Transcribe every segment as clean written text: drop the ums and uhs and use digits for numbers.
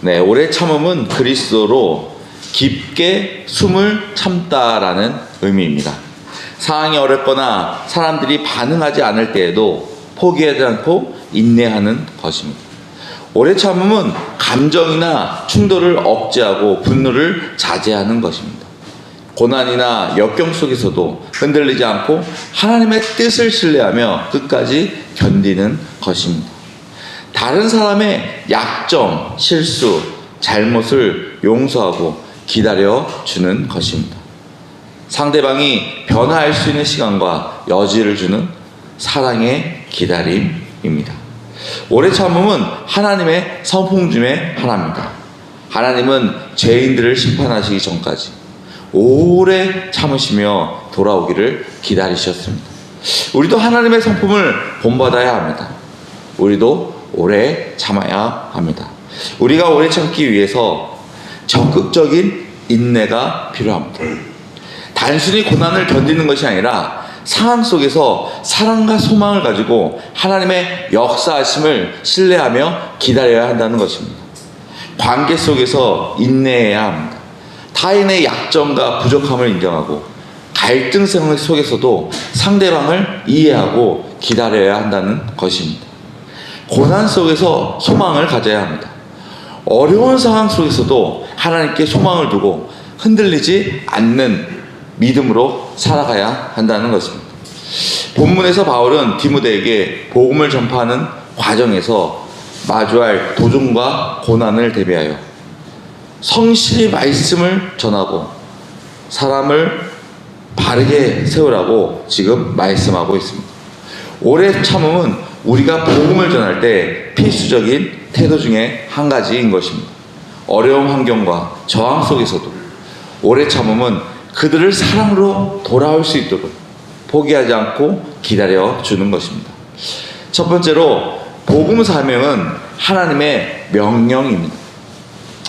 네, 오래 참음은 그리스도로 깊게 숨을 참다라는 의미입니다. 상황이 어렵거나 사람들이 반응하지 않을 때에도 포기하지 않고 인내하는 것입니다. 오래 참음은 감정이나 충돌을 억제하고 분노를 자제하는 것입니다. 고난이나 역경 속에서도 흔들리지 않고 하나님의 뜻을 신뢰하며 끝까지 견디는 것입니다. 다른 사람의 약점, 실수, 잘못을 용서하고 기다려주는 것입니다. 상대방이 변화할 수 있는 시간과 여지를 주는 사랑의 기다림입니다. 오래 참음은 하나님의 선풍 중에 하나입니다. 하나님은 죄인들을 심판하시기 전까지 오래 참으시며 돌아오기를 기다리셨습니다. 우리도 하나님의 성품을 본받아야 합니다. 우리도 오래 참아야 합니다. 우리가 오래 참기 위해서 적극적인 인내가 필요합니다. 단순히 고난을 견디는 것이 아니라 상황 속에서 사랑과 소망을 가지고 하나님의 역사하심을 신뢰하며 기다려야 한다는 것입니다. 관계 속에서 인내해야 합니다. 타인의 약점과 부족함을 인정하고 갈등 상황 속에서도 상대방을 이해하고 기다려야 한다는 것입니다. 고난 속에서 소망을 가져야 합니다. 어려운 상황 속에서도 하나님께 소망을 두고 흔들리지 않는 믿음으로 살아가야 한다는 것입니다. 본문에서 바울은 디모데에게 복음을 전파하는 과정에서 마주할 도전과 고난을 대비하여 성실히 말씀을 전하고 사람을 바르게 세우라고 지금 말씀하고 있습니다. 오래 참음은 우리가 복음을 전할 때 필수적인 태도 중에 한 가지인 것입니다. 어려운 환경과 저항 속에서도 오래 참음은 그들을 사랑으로 돌아올 수 있도록 포기하지 않고 기다려 주는 것입니다. 첫 번째로 복음 사명은 하나님의 명령입니다.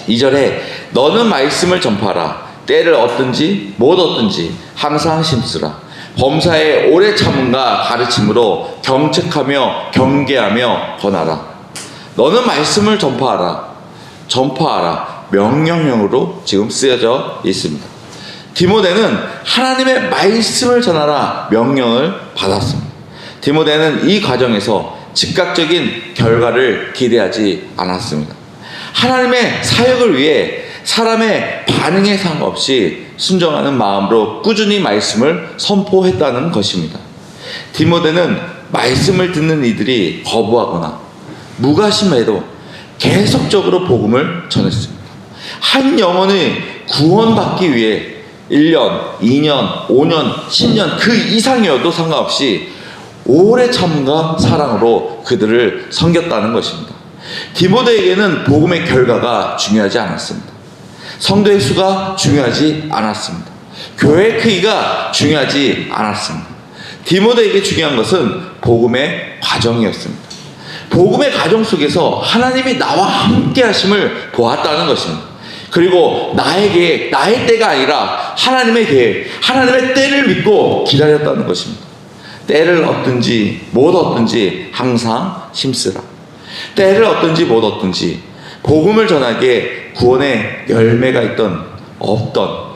2절에 너는 말씀을 전파하라. 때를 얻든지 못 얻든지 항상 힘쓰라. 범사에 오래 참음과 가르침으로 경책하며 경계하며 권하라. 너는 말씀을 전파하라. 전파하라. 명령형으로 지금 쓰여져 있습니다. 디모데는 하나님의 말씀을 전하라 명령을 받았습니다. 디모데는 이 과정에서 즉각적인 결과를 기대하지 않았습니다. 하나님의 사역을 위해 사람의 반응에 상관없이 순종하는 마음으로 꾸준히 말씀을 선포했다는 것입니다. 디모데는 말씀을 듣는 이들이 거부하거나 무관심해도 계속적으로 복음을 전했습니다. 한 영혼의 구원받기 위해 1년, 2년, 5년, 10년 그 이상이어도 상관없이 오래 참음과 사랑으로 그들을 섬겼다는 것입니다. 디모데에게는 복음의 결과가 중요하지 않았습니다. 성도의 수가 중요하지 않았습니다. 교회의 크기가 중요하지 않았습니다. 디모데에게 중요한 것은 복음의 과정이었습니다. 복음의 과정 속에서 하나님이 나와 함께 하심을 보았다는 것입니다. 그리고 나의 때가 아니라 하나님의 계획, 하나님의 때를 믿고 기다렸다는 것입니다. 때를 얻든지 못 얻든지 항상 힘쓰라. 때를 얻든지 못 얻든지 복음을 전하기에 구원의 열매가 있던 없던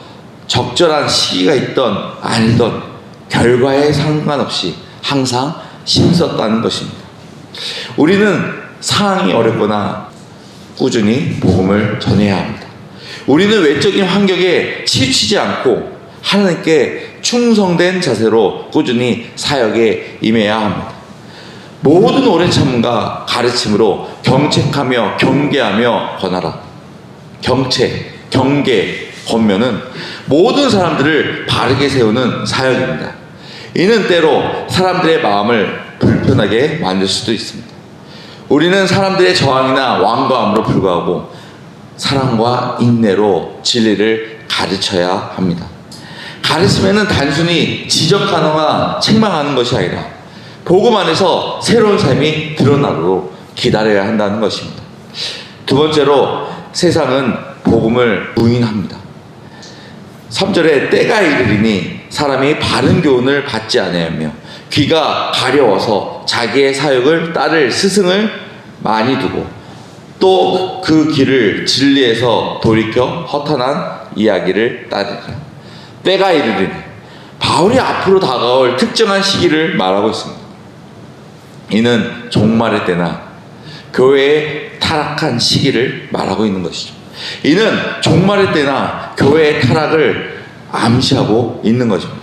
적절한 시기가 있던 아니던 결과에 상관없이 항상 힘썼다는 것입니다. 우리는 상황이 어렵거나 꾸준히 복음을 전해야 합니다. 우리는 외적인 환경에 치우치지 않고 하나님께 충성된 자세로 꾸준히 사역에 임해야 합니다. 모든 오래 참음과 가르침으로 경책하며 경계하며 권하라. 경책, 경계, 권면은 모든 사람들을 바르게 세우는 사역입니다. 이는 때로 사람들의 마음을 불편하게 만들 수도 있습니다. 우리는 사람들의 저항이나 완고함으로 불구하고 사랑과 인내로 진리를 가르쳐야 합니다. 가르침에는 단순히 지적하거나 책망하는 것이 아니라 복음 안에서 새로운 삶이 드러나도록 기다려야 한다는 것입니다. 두 번째로 세상은 복음을 부인합니다. 3절에 때가 이르리니 사람이 바른 교훈을 받지 아니하며 귀가 가려워서 자기의 사역을 따를 스승을 많이 두고 또 그 길을 진리에서 돌이켜 허탄한 이야기를 따르리라. 때가 이르리니 바울이 앞으로 다가올 특정한 시기를 말하고 있습니다. 이는 종말의 때나 교회의 타락한 시기를 말하고 있는 것이죠. 이는 종말의 때나 교회의 타락을 암시하고 있는 것입니다.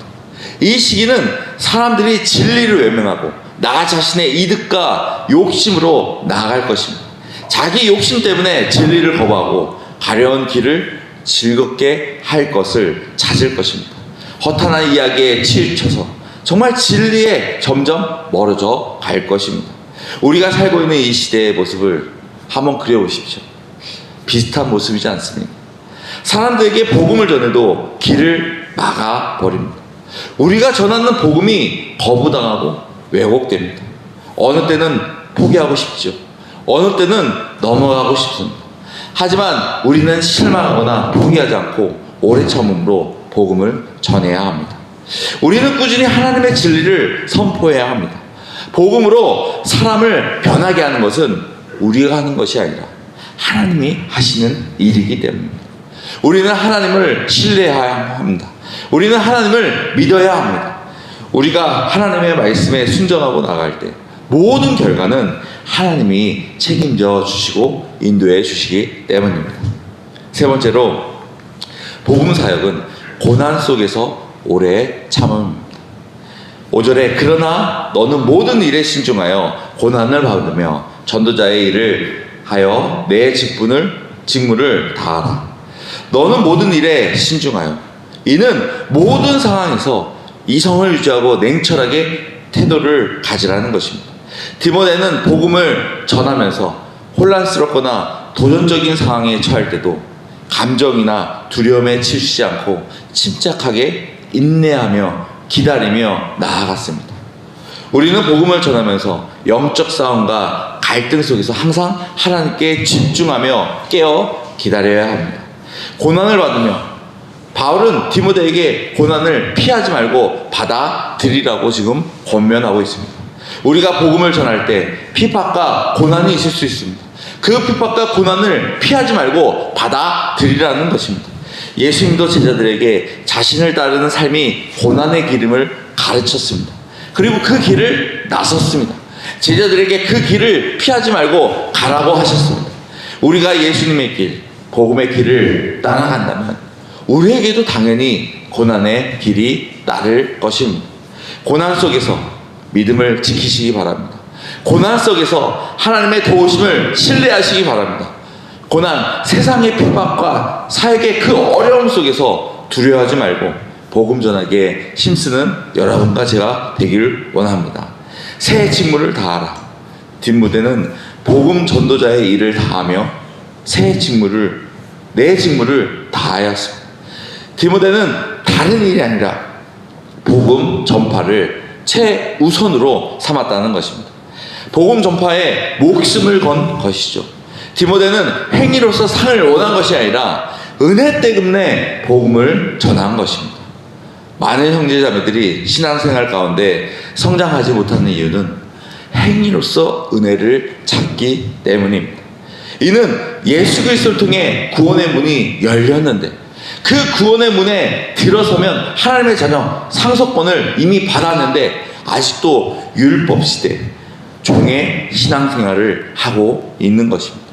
이 시기는 사람들이 진리를 외면하고 나 자신의 이득과 욕심으로 나아갈 것입니다. 자기 욕심 때문에 진리를 거부하고 가려운 길을 즐겁게 할 것을 찾을 것입니다. 허탄한 이야기에 치우쳐서 정말 진리에 점점 멀어져 갈 것입니다. 우리가 살고 있는 이 시대의 모습을 한번 그려보십시오. 비슷한 모습이지 않습니까? 사람들에게 복음을 전해도 길을 막아버립니다. 우리가 전하는 복음이 거부당하고 왜곡됩니다. 어느 때는 포기하고 싶죠. 어느 때는 넘어가고 싶습니다. 하지만 우리는 실망하거나 포기하지 않고 오래 참음으로 복음을 전해야 합니다. 우리는 꾸준히 하나님의 진리를 선포해야 합니다. 복음으로 사람을 변하게 하는 것은 우리가 하는 것이 아니라 하나님이 하시는 일이기 때문입니다. 우리는 하나님을 신뢰해야 합니다. 우리는 하나님을 믿어야 합니다. 우리가 하나님의 말씀에 순종하고 나갈 때 모든 결과는 하나님이 책임져 주시고 인도해 주시기 때문입니다. 세 번째로 복음 사역은 고난 속에서 오래 참음입니다. 5절에 그러나 너는 모든 일에 신중하여 고난을 받으며 전도자의 일을 하여 내 직분을 다하라. 너는 모든 일에 신중하여. 이는 모든 상황에서 이성을 유지하고 냉철하게 태도를 가지라는 것입니다. 디모데는 복음을 전하면서 혼란스럽거나 도전적인 상황에 처할 때도 감정이나 두려움에 치우치지 않고 침착하게 인내하며 기다리며 나아갔습니다. 우리는 복음을 전하면서 영적 싸움과 갈등 속에서 항상 하나님께 집중하며 깨어 기다려야 합니다. 고난을 받으며 바울은 디모데에게 고난을 피하지 말고 받아들이라고 지금 권면하고 있습니다. 우리가 복음을 전할 때 핍박과 고난이 있을 수 있습니다. 그 핍박과 고난을 피하지 말고 받아들이라는 것입니다. 예수님도 제자들에게 자신을 따르는 삶이 고난의 기름을 가르쳤습니다. 그리고 그 길을 나섰습니다. 제자들에게 그 길을 피하지 말고 가라고 하셨습니다. 우리가 예수님의 길, 복음의 길을 따라간다면 우리에게도 당연히 고난의 길이 따를 것입니다. 고난 속에서 믿음을 지키시기 바랍니다. 고난 속에서 하나님의 도우심을 신뢰하시기 바랍니다. 고난, 세상의 핍박과 사역의 그 어려움 속에서 두려워하지 말고 복음 전하기에 힘쓰는 여러분과 제가 되기를 원합니다. 새 직무를 다하라. 디모데는 복음 전도자의 일을 다하며 내 직무를 다하였습니다. 디모데는 다른 일이 아니라 복음 전파를 최우선으로 삼았다는 것입니다. 복음 전파에 목숨을 건 것이죠. 디모데는 행위로서 상을 원한 것이 아니라 은혜 때문에 복음을 전한 것입니다. 많은 형제자매들이 신앙생활 가운데 성장하지 못하는 이유는 행위로서 은혜를 찾기 때문입니다. 이는 예수 그리스도를 통해 구원의 문이 열렸는데 그 구원의 문에 들어서면 하나님의 자녀 상속권을 이미 받았는데 아직도 율법 시대 종의 신앙생활을 하고 있는 것입니다.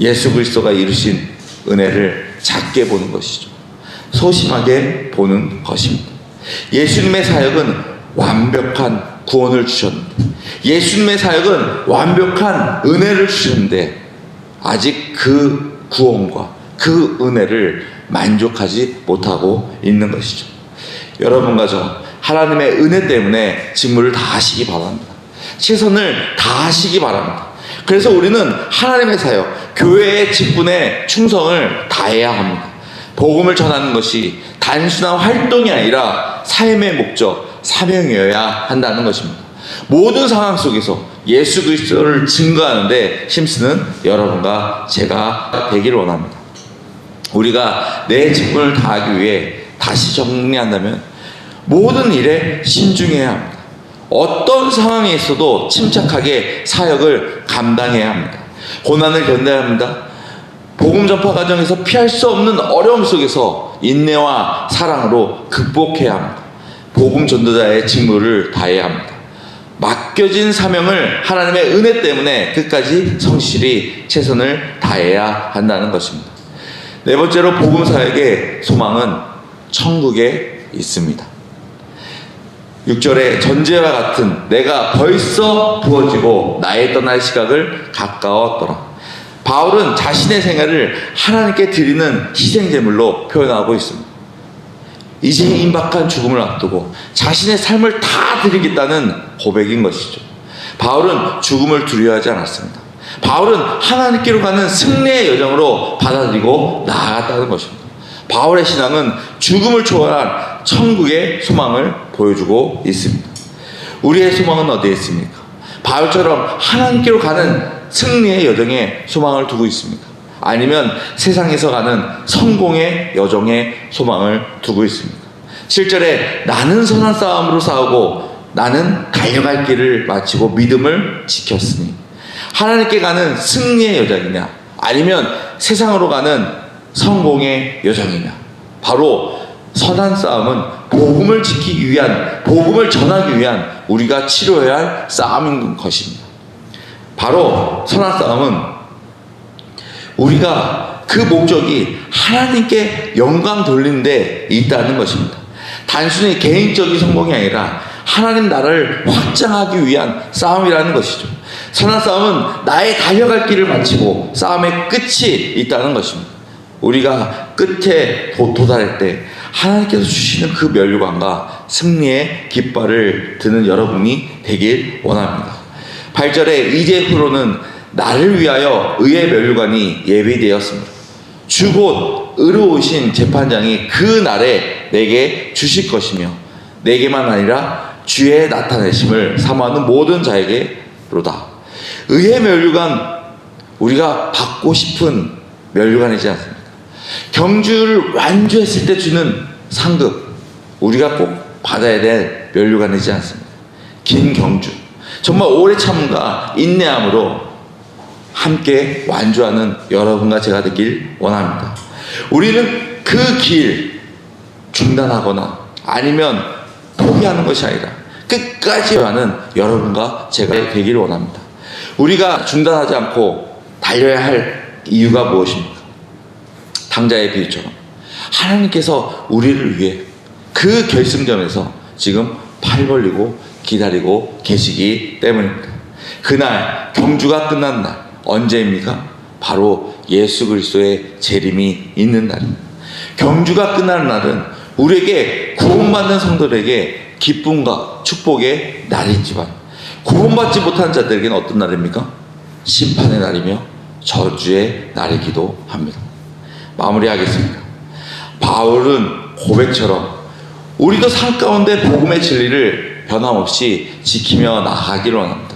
예수 그리스도가 이루신 은혜를 작게 보는 것이죠. 소심하게 보는 것입니다. 예수님의 사역은 완벽한 구원을 주셨는데, 예수님의 사역은 완벽한 은혜를 주셨는데 아직 그 구원과 그 은혜를 만족하지 못하고 있는 것이죠. 여러분과 저 하나님의 은혜 때문에 직무를 다하시기 바랍니다. 최선을 다하시기 바랍니다. 그래서 우리는 하나님의 사역, 교회의 직분에 충성을 다해야 합니다. 복음을 전하는 것이 단순한 활동이 아니라 삶의 목적, 사명이어야 한다는 것입니다. 모든 상황 속에서 예수 그리스도를 증거하는데 힘쓰는 여러분과 제가 되기를 원합니다. 우리가 내 직분을 다하기 위해 다시 정리한다면 모든 일에 신중해야 합니다. 어떤 상황에 있어도 침착하게 사역을 감당해야 합니다. 고난을 견뎌야 합니다. 복음 전파 과정에서 피할 수 없는 어려움 속에서 인내와 사랑으로 극복해야 합니다. 복음 전도자의 직무를 다해야 합니다. 맡겨진 사명을 하나님의 은혜 때문에 끝까지 성실히 최선을 다해야 한다는 것입니다. 네 번째로 복음 사역의 소망은 천국에 있습니다. 6절에 전제와 같은 내가 벌써 부어지고 나의 떠날 시각을 가까웠더라. 바울은 자신의 생애를 하나님께 드리는 희생제물로 표현하고 있습니다. 이제 임박한 죽음을 앞두고 자신의 삶을 다 드리겠다는 고백인 것이죠. 바울은 죽음을 두려워하지 않았습니다. 바울은 하나님께로 가는 승리의 여정으로 받아들이고 나아갔다는 것입니다. 바울의 신앙은 죽음을 초월한 천국의 소망을 보여주고 있습니다. 우리의 소망은 어디에 있습니까? 바울처럼 하나님께로 가는 승리의 여정에 소망을 두고 있습니까? 아니면 세상에서 가는 성공의 여정에 소망을 두고 있습니다. 7절에 나는 선한 싸움으로 싸우고 나는 달려갈 길을 마치고 믿음을 지켰으니, 하나님께 가는 승리의 여정이냐 아니면 세상으로 가는 성공의 여정이냐. 바로 선한 싸움은 복음을 지키기 위한, 복음을 전하기 위한 우리가 치러야 할 싸움인 것입니다. 바로 선한 싸움은 우리가 그 목적이 하나님께 영광 돌리는 데 있다는 것입니다. 단순히 개인적인 성공이 아니라 하나님 나라를 확장하기 위한 싸움이라는 것이죠. 선한 싸움은 나의 달려갈 길을 마치고 싸움의 끝이 있다는 것입니다. 우리가 끝에 도달할 때 하나님께서 주시는 그 면류관과 승리의 깃발을 드는 여러분이 되길 원합니다. 8절에 이제후로는 나를 위하여 의의 면류관이 예비되었습니다. 주 곧 의로우신 재판장이 그 날에 내게 주실 것이며 내게만 아니라 주의 나타내심을 사모하는 모든 자에게로다. 의의 면류관, 우리가 받고 싶은 면류관이지 않습니까? 경주를 완주했을 때 주는 상급, 우리가 꼭 받아야 될 면류관이지 않습니까? 긴 경주, 정말 오래 참음과 인내함으로 함께 완주하는 여러분과 제가 되길 원합니다. 우리는 그 길 중단하거나 아니면 포기하는 것이 아니라 끝까지 가는 여러분과 제가 되길 원합니다. 우리가 중단하지 않고 달려야 할 이유가 무엇입니까? 당자의 비유처럼 하나님께서 우리를 위해 그 결승점에서 지금 팔 벌리고 기다리고 계시기 때문입니다. 그날 경주가 끝난 날 언제입니까? 바로 예수 그리스도의 재림이 있는 날입니다. 경주가 끝나는 날은 우리에게 구원받는 성도들에게 기쁨과 축복의 날이지만 구원받지 못한 자들에게는 어떤 날입니까? 심판의 날이며 저주의 날이기도 합니다. 마무리하겠습니다. 바울은 고백처럼 우리도 삶 가운데 복음의 진리를 변함없이 지키며 나아가기를 원합니다.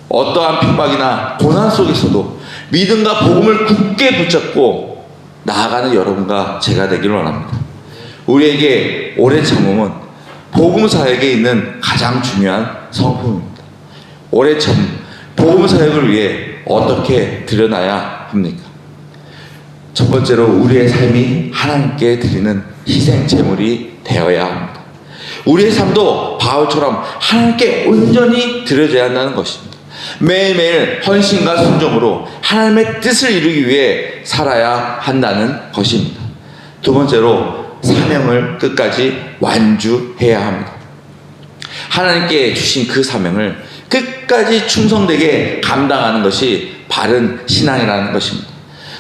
어떠한 핍박이나 고난 속에서도 믿음과 복음을 굳게 붙잡고 나아가는 여러분과 제가 되기를 원합니다. 우리에게 오래 참음은 복음 사역에 있는 가장 중요한 성품입니다. 오래 참음, 복음 사역을 위해 어떻게 드러나야 합니까? 첫 번째로 우리의 삶이 하나님께 드리는 희생 제물이 되어야 합니다. 우리의 삶도 바울처럼 하나님께 온전히 드려져야 한다는 것입니다. 매일매일 헌신과 순종으로 하나님의 뜻을 이루기 위해 살아야 한다는 것입니다. 두 번째로 사명을 끝까지 완주해야 합니다. 하나님께 주신 그 사명을 끝까지 충성되게 감당하는 것이 바른 신앙이라는 것입니다.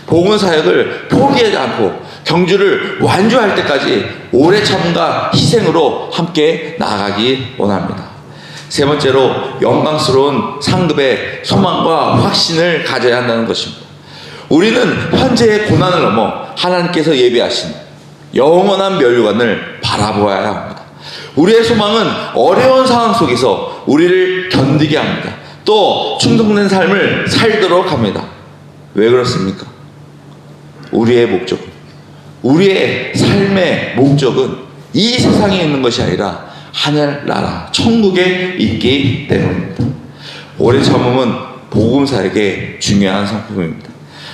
복음 사역을 포기하지 않고 경주를 완주할 때까지 오래 참음과 희생으로 함께 나아가기 원합니다. 세 번째로 영광스러운 상급의 소망과 확신을 가져야 한다는 것입니다. 우리는 현재의 고난을 넘어 하나님께서 예비하신 영원한 면류관을 바라보아야 합니다. 우리의 소망은 어려운 상황 속에서 우리를 견디게 합니다. 또 충성된 삶을 살도록 합니다. 왜 그렇습니까? 우리의 목적, 우리의 삶의 목적은 이 세상에 있는 것이 아니라 하늘나라 천국에 있기 때문입니다. 오래 참음은 복음사에게 중요한 성품입니다.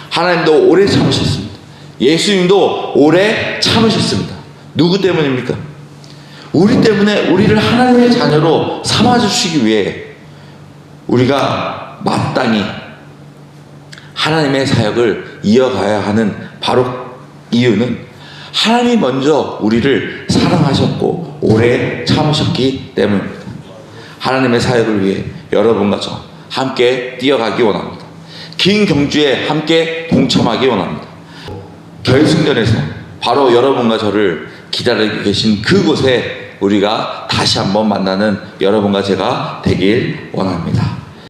하나님도 오래 참으셨습니다. 예수님도 오래 참으셨습니다. 누구 때문입니까? 우리 때문에 우리를 하나님의 자녀로 삼아주시기 위해 우리가 마땅히 하나님의 사역을 이어가야 하는 바로 이유는 하나님이 먼저 우리를 사랑하셨고 오래 참으셨기 때문입니다. 하나님의 사역을 위해 여러분과 저 함께 뛰어가기 원합니다. 긴 경주에 함께 동참하기 원합니다. 결승전에서 바로 여러분과 저를 기다리고 계신 그곳에 우리가 다시 한번 만나는 여러분과 제가 되길 원합니다.